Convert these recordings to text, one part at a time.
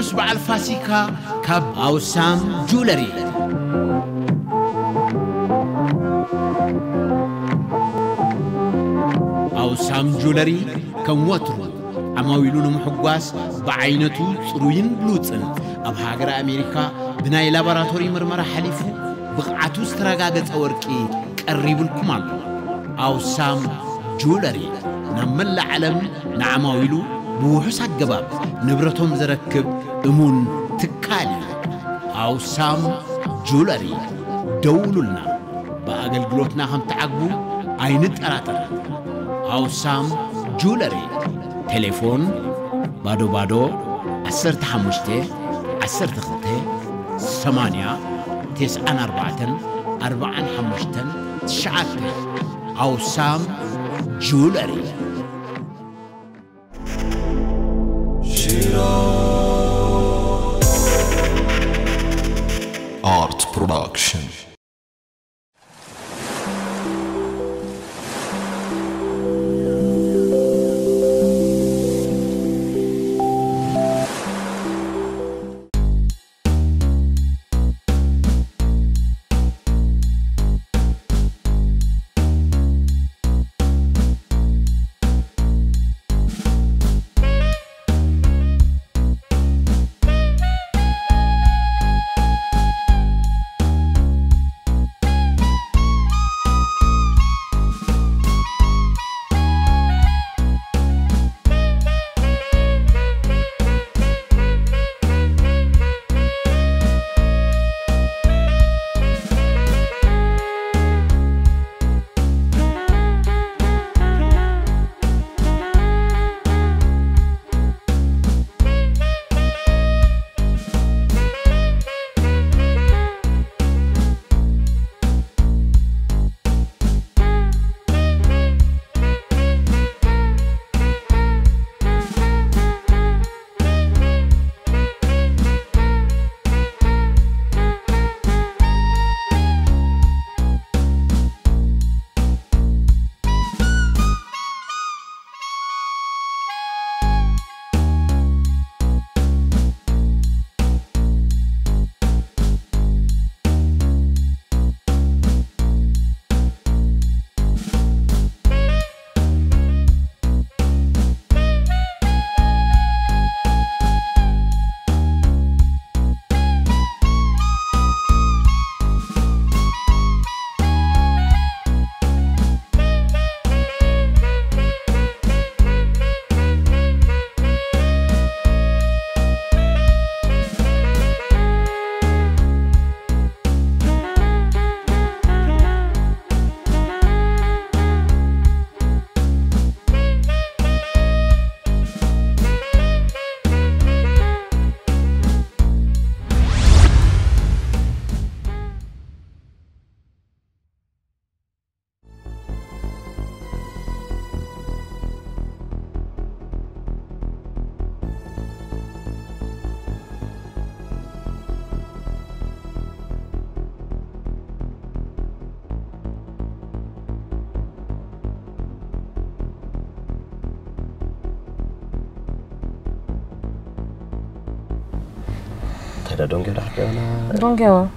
وحس بعل فاسيكا كاب أوسام جولري أوسام جولري كم وترو عماويلون محقواس بعينتو صروين بلوتن أب هاجر أمريكا بناي لابراتوري مرمرة حليفو بقعتو استراغاغت أوركي قريب الكمال أوسام جولري نمل عالم نعماويلو بوحس الجباب نبرتهم زركب أمون تكالي أوسام جولري دولنا بأقل قلوتنا هم تعقبو عينت أراتر أوسام جولري تليفون بادو 15 8 9 4 5 أوسام جولري Art Production. Ada dongeng dah ke mana? Dongeng.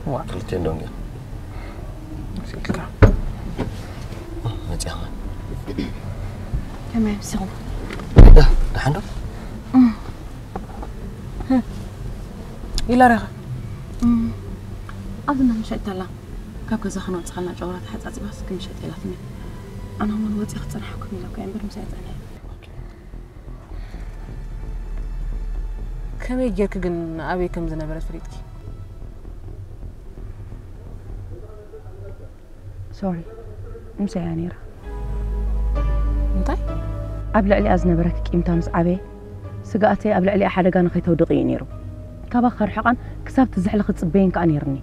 Wah. Kelitian dongeng. Silakan. Jangan. تمام سيغو. dah handuk. إلا رغ. أظن مشيت لا. كابك زخنا وتخلنا جورات حتى بس كم مشيت إلى ثمين. أنا هم الوقت اختار حكمي لو كان برمسيت أنا. كم يجيك جن أبي كم زنا برد فريدك. سوري. مسا يا نيرة. انتي؟ أبلع لي أزنا بركك إمتى مس عبي. سقاتي أبلع لي أحد كان خيته ودقي نيرو. كابخر حقا كسبت الزحلة ختصبين كأنيرني.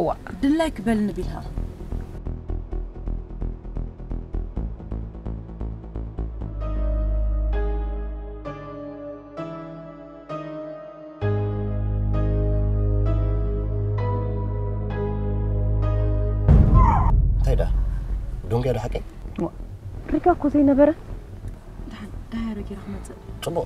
وا دلاك بل نبيلها تايدا دون قاعد حكي ركاكو زي نبرة داير رجي رحمة صبو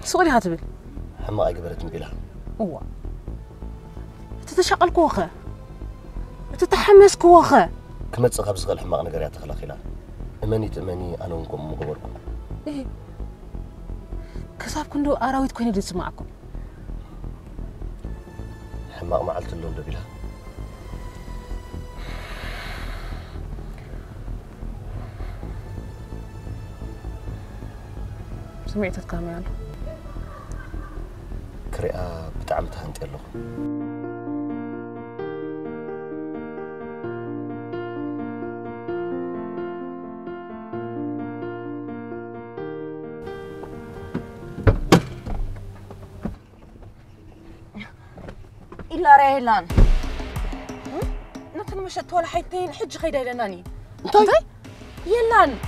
سؤالي هاتبل حما قبلت نبيلها وا تتشقل كوخه تتحمس كوخه كما تصغب صغل حما نغير يا تخلخيلا اماني انا ونكم مغبركم ايه كساب كندو اراويت كوين دي تسمعكم حما ما علت لهم نبيلها سمعت كامل كريئة بتعمتها انت له إلا ريلان نتن مشت ولا حيتين حج خيدا لناني انتي يلان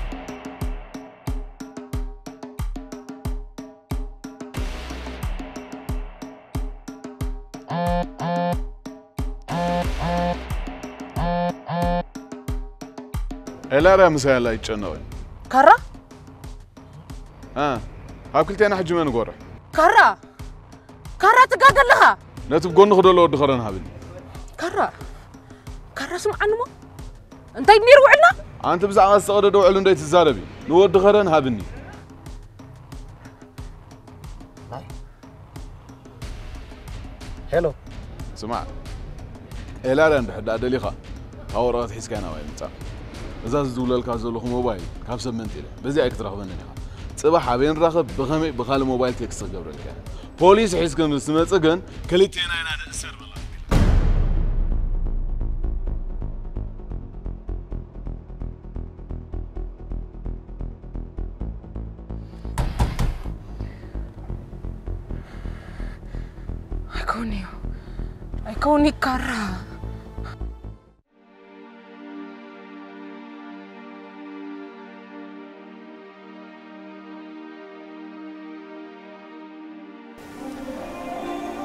لا مساء لا يتشنوي كرة هاكلتي انا حجي ما نقرح كرة تقاقل لها نتب قون خدو لو دخرن هابل كرة سمع عنمو انت يبني روعنا انت بزعما استقددو علو ندي تزاربي نو دخرن هابني هلو سمع لا عند حد ادليخا هاورات حس كانا واي مصا اذا زوللكا زلخ موبايل كاب سمنت له بزي اك ترخبنني صباح حبين راخب بخمي بخال موبايل تكست غبرلك بوليس حس كم سمص كن كليتينا انا اسر بلا أيكوني كرة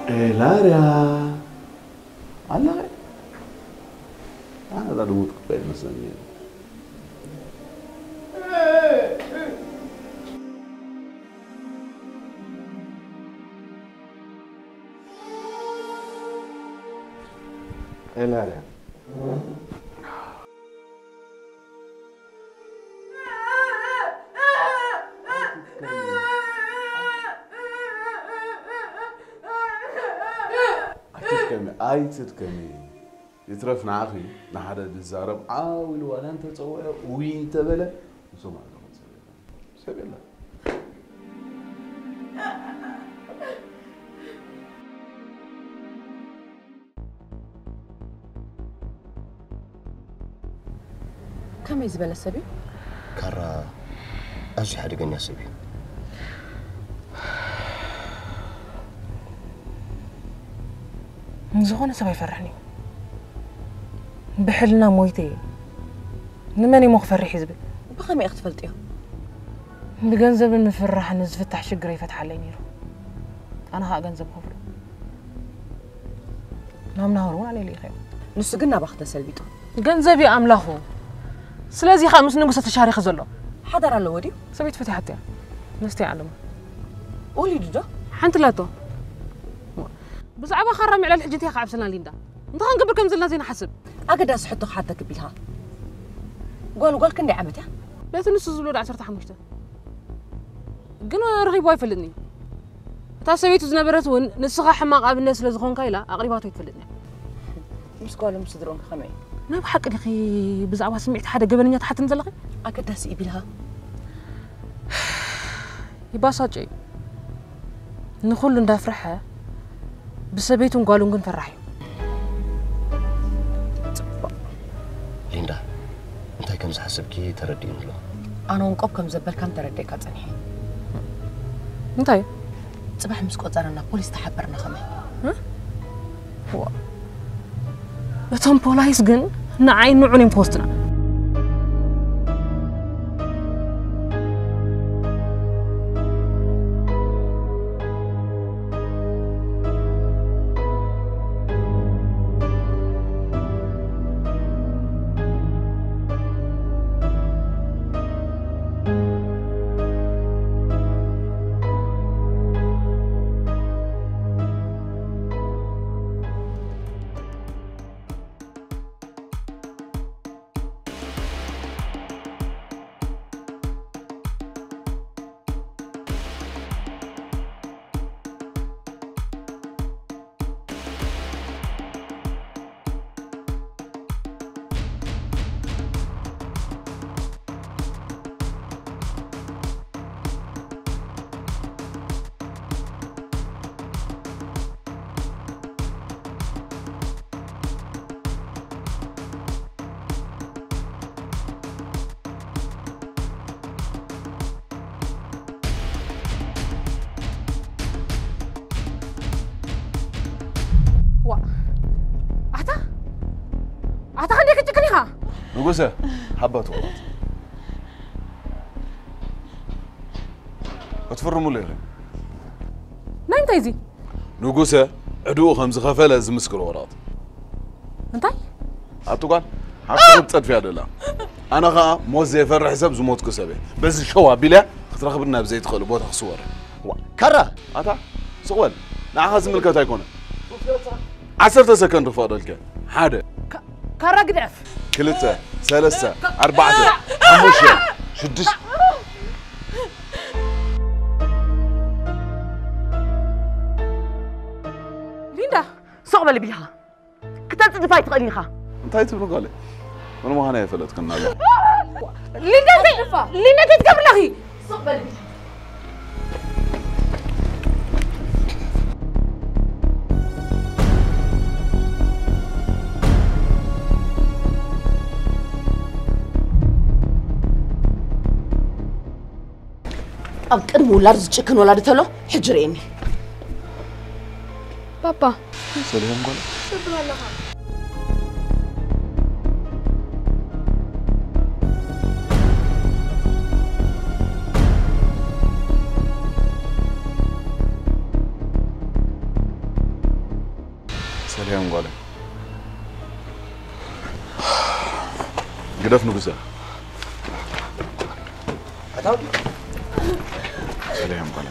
لاريا الله أنا لا أدوت قبل مثلاً لاريا أي تتكمي يترفنا أخي نحدا الزارب عاول ولا أنت تصور وين تبلا وسمع له سبيل الله كم يزبل السبي؟ كرا أجي حرقني يا سبي زغونة سبا يفرحني بحلنا مويتي نماني مغفر حزبي بخمي اختفلتيها بجنزب المفرح نز فتح شجري فتح علي نيرو أنا ها جنزب خفر نعم نهارون علي لي خير نسجنا باخد سلبيته جنزبي أملاخو سلازي خامس نقصة شهري خزله حضر على ودي سبيت فتحتها نستي علم قولي جدا حنت لاتو بزعبة خرم على الحجتي خا عبسنا ليندا انت هنقبل كم زلنا زين حسب اقدر احطك حتى كبيلها قول كندي عمتها بيت نص زلود 15 قلنا رغيب واي فلني تاسويت زنبرت ون نسخة حماق أبنس لزخون كايلا أقرباتو يتفلتني مس قالوا مسدرون خمي ناب حق لخي بزعوا سمعت حدا قبلني تحت نزلخي أكدس إبلها يباساجي نخلو ندافرحها بسبيتون قالوا نكون فرحي ليندا انت كم حسبكي تردين له أنا ونقب كم زبل كم ترديك أتنحي انتي صباح مسكو صارنا بوليس تحبرنا خمي هو بتم بولايس جن نعين نوعين بوستنا نقوسه حبته غلط اتفرموا لي نايم تايزي نقوسه عدو خمس خفله زمسكر ورات انتي اتوقع حسب تصد في هذا انا غا موز زي فرح حساب زموت كسبه بس شوا بلا ترخبنا بزي تخلو بوتا خصور كرة اتا سوال نعها زملكه يكون 10 سكند فاضلك حاجه كرا قدعف 3 3 4 5 6 ليندا صعبة اللي بيها كتبت دفاي تقلين خا انت هاي تبرق عليه انا ما هنا يفلت كنا له ليندا تتقبل لغي صعبة اللي بيها أب قدم ولاد زچكن ولادتلو حجريني بابا سلام قول شكرا لك سلام قول قدف نقصه سلام قول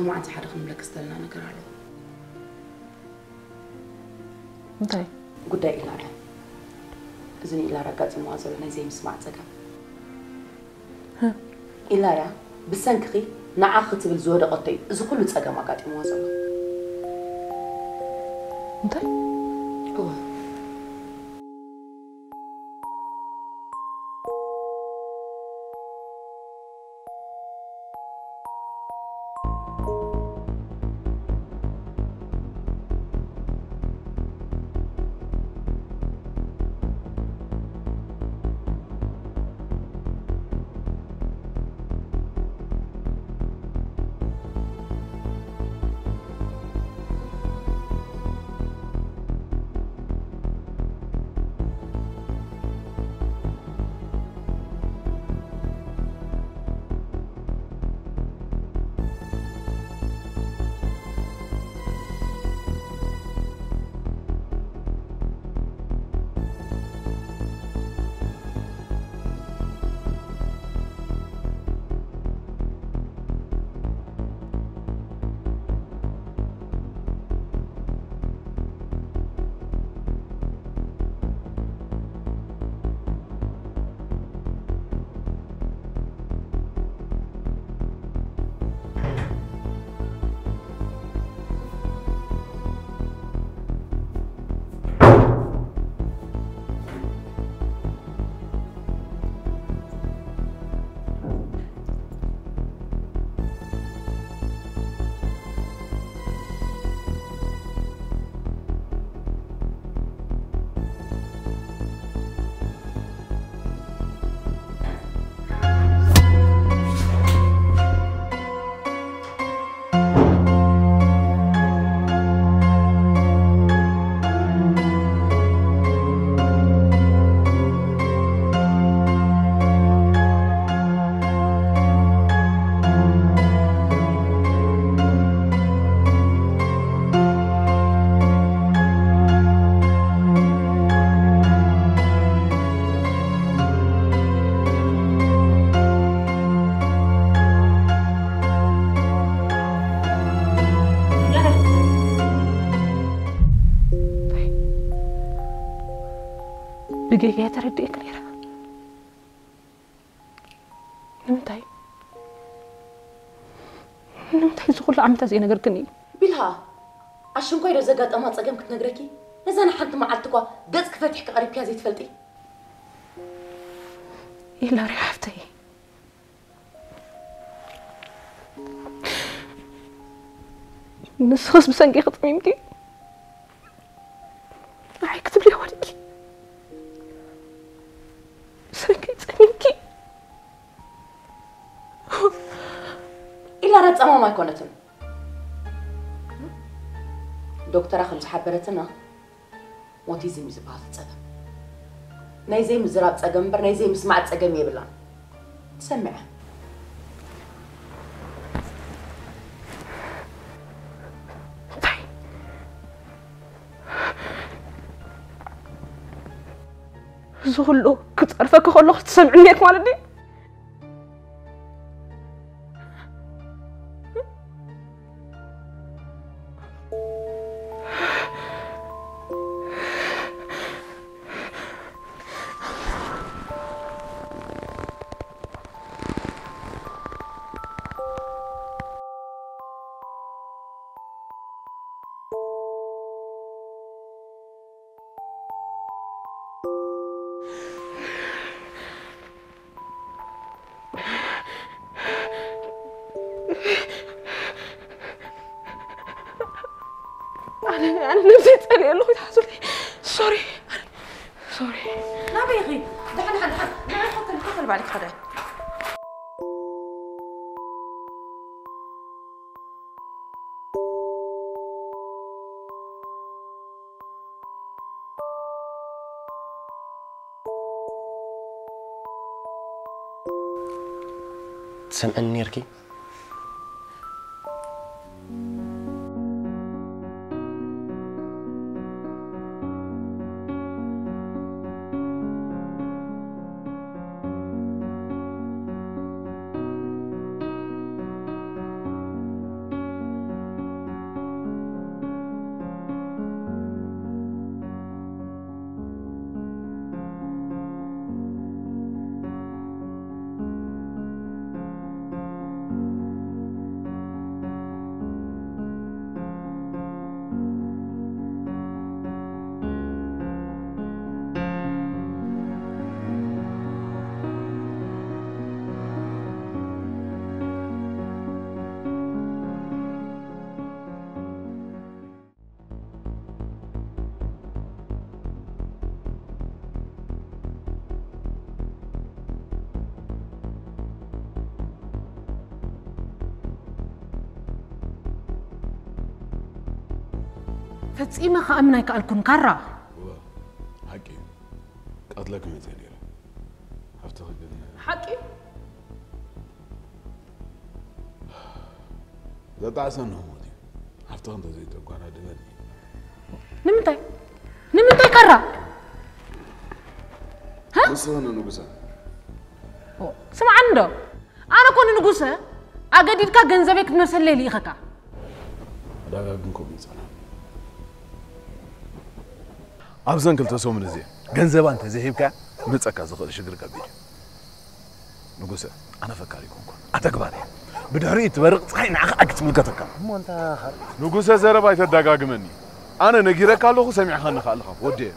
لو عندي حدا خنبلك استلنا نقرأ له انتي قداي إلارا إذن إلارا قاتل موازل أنا زي مسمع تسكا إلارا بسنكخي نعاخ تبل زود قطي إذا كله تسكا ما قاتل موازل انتي هو بقيقة ترديك نيرا نمتاي زغل عم تزي نقركني بلها عشان كويدا زقات أما تصقم كنت نقركي نزانا حد معلتكوا قصك فتحك قريب كازي تفلتي إلا ريحفتي نسخص بسنقي خطميمتي راح يكتب لي ولدي سنقي تسمينكي إلا رد أما ما يكونتن دكتورة خلص حبرتنا موتيزم يزبها تسقم نايزي مزراب تسقم بر نايزي مسمع تسقم يبلان تسمع زغلو كنت عارفاك خلو تسمعني ياك والدي أنا نسيت أني الله يحصل لي سوري نعم يا أخي دحين نعم حط بالك خدها تسمعني نيركي فتصيمة خامنا يكالكون كرة حقي قتلك متى ليرة هفتخ حقي لا تعسن همودي هفتخ انت زي تقوانا دلني نمتى كرة ها؟ بس أنا نقصة سمع عنده أنا كون نقصة أقدر كا جنزبك نسلي لي خكا هذا بنكم إنسان أبزن كل تسوم من زين جنزب أنت زهيبك متسكع زخل شجر كبير نقصة أنا فكاري كونكم أتقبلي بدهريت ورق صحيح أكت ملكتك مو أنت نقصة زرب أيت الدجاج مني أنا نجيرك على سمع خلنا خالخ ودي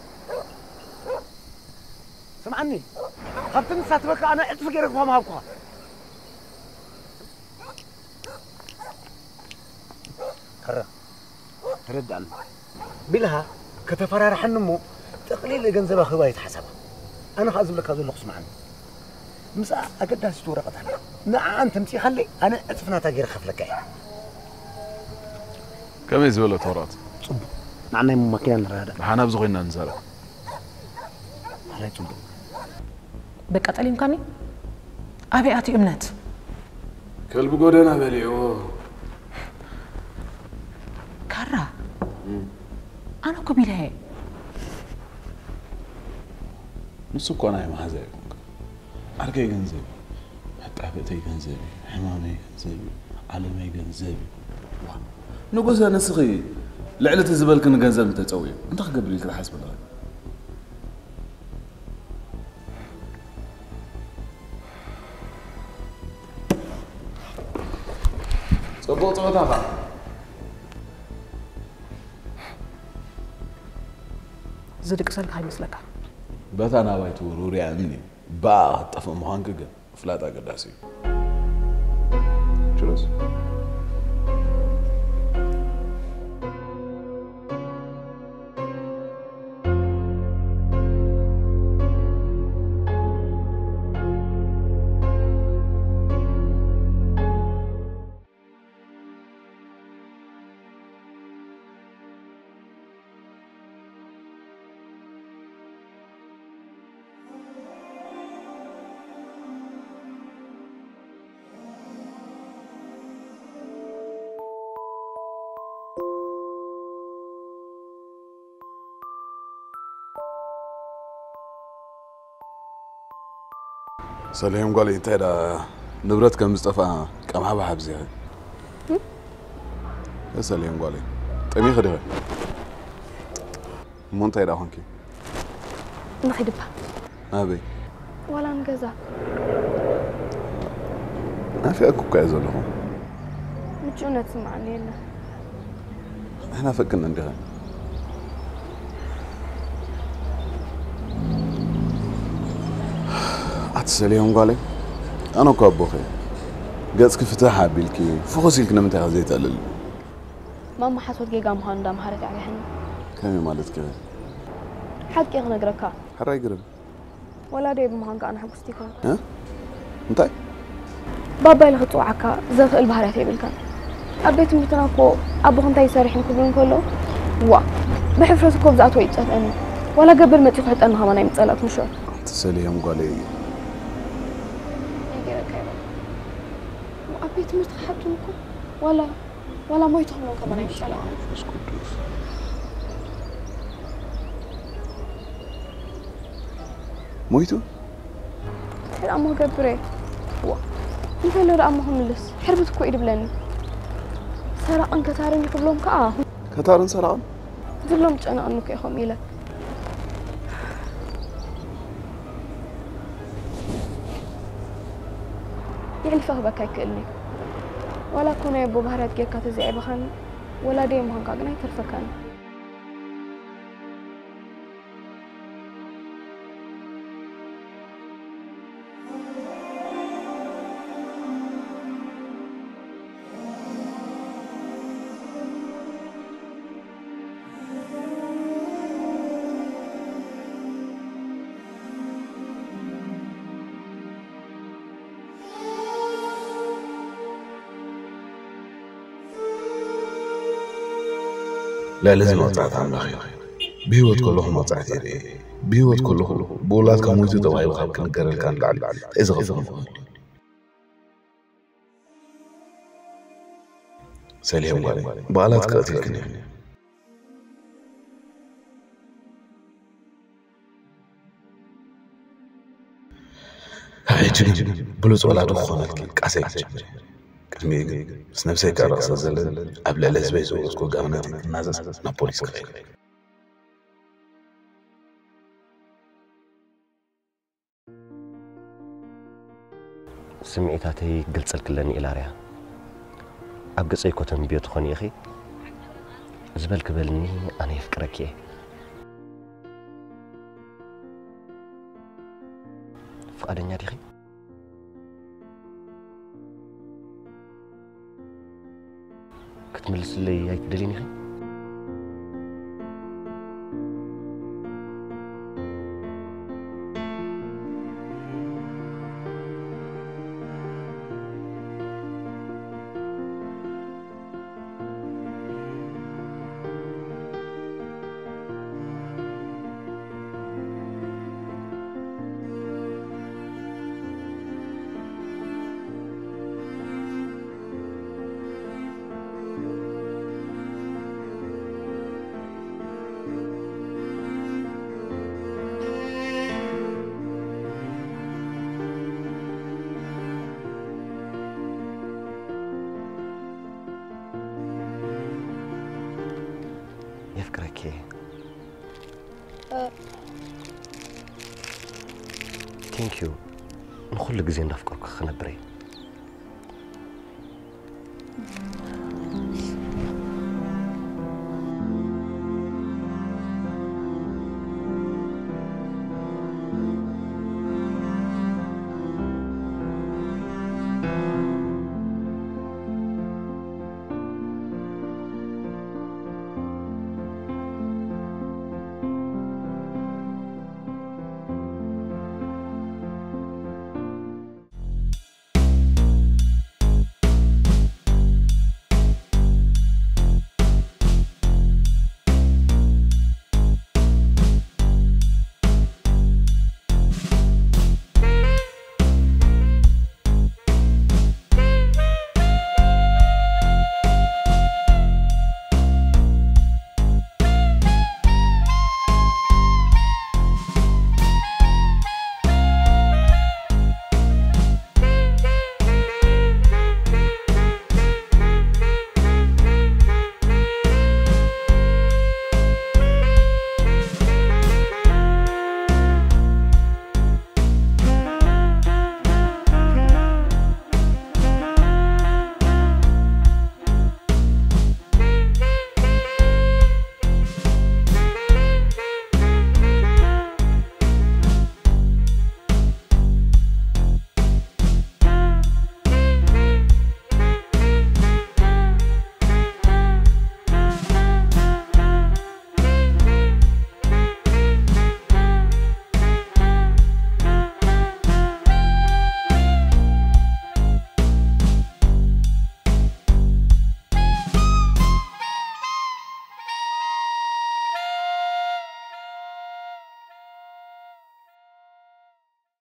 سمعني خبتني ساتبك أنا أتفكرك ما هبقى خرا رد عنه بلها كتفرار حنمو تقليل جنزبه خبا يتحسب أنا خازم لك هذا النقص معنا مسا أقدر ستورة قطعنا نعم أنت متي خلي أنا أتفنا تاجر خفلك كم يزول تورات معنا مو مكان هذا حنا بزغينا نزرع لا تنبو بقتل يمكنني أبي أتي أمنت كلب قدنا بليو كرة أنا كبيرة نسوق أنا ما هذا أرجع جنزبي تعبتي جنزبي حمامي جنزبي علمي جنزبي نقص أنا صغير لعلة الزبال كنا جنزب تسوي أنت قبل كده حسب الله صبوت وتاخا زدك سلك هاي مسلكة بتانا بايتو روري عمني با طفم مهانك فلاتا قداسي شلوس سليم قال لي انت هذا نبرتك مصطفى كم حبه حبزي يا سليم قال لي طمي خدها مو انت هذا هونكي نخدبها ابي ولا نجزا ما في اكو كايزو لهم متجونة تسمعني لنا احنا فكرنا نديها سليم قال لي أنا كابوخي قصك فتحها بالكي فوسيلك نمت هذيت على ماما حسوت جيجا مهاندا مهارتي على حنا كمي مالت كذا حقي أنا نقرأك حرا يقرب ولا ديب مهاندا أنا حبستي كون ها انت بابا اللي خطوعك زغ البهارتي بالكان أبيت متناكو أبو خنتا يسارحين كلهم كله وا بحفرة كوب زعتو يتسألني ولا قبل ما تيجي أنا هم نايم تسألك مشو سليم قال لي أبيت مستحبتكم ولا ما يتهمون كمان إن شاء الله. مويتو؟ لا ما قبري. وا. أنت لو لا ما هم لس حربتك وإيد بلاني. سرق أنك تارني كلهم كأه. كتارن سرقان؟ كلهم أنا أنك يا خميلة. يعني فهبك هيكلني. ولا كنا يبو بهرات جيكا تزعي بخان ولا ديم هان كاغنا يترفكان لا لازم وضعت عم أخي بيوت كلهم وضعت يدي بيوت كلهم بولاد كمويتو دواي وخلق نقرر كان لعلي إذا غفهم سليم والي بالات قاتلكني هاي جنب بلوز ولا دخونك كاسي كمي بس نفسي كرأس زل قبل الأسبوع زوجكو قامناتي نازس نابوليس كفي سمعتاتي قلت لكلني إلى ريا أبقى سيكوتن بيوت خوني أخي زبل كبلني أنا يفكرك إيه فقدني أخي كتملس لي هاي تدليني أخي يفكرك ايه؟ ثانك يو نخل زين نفكرك خنبري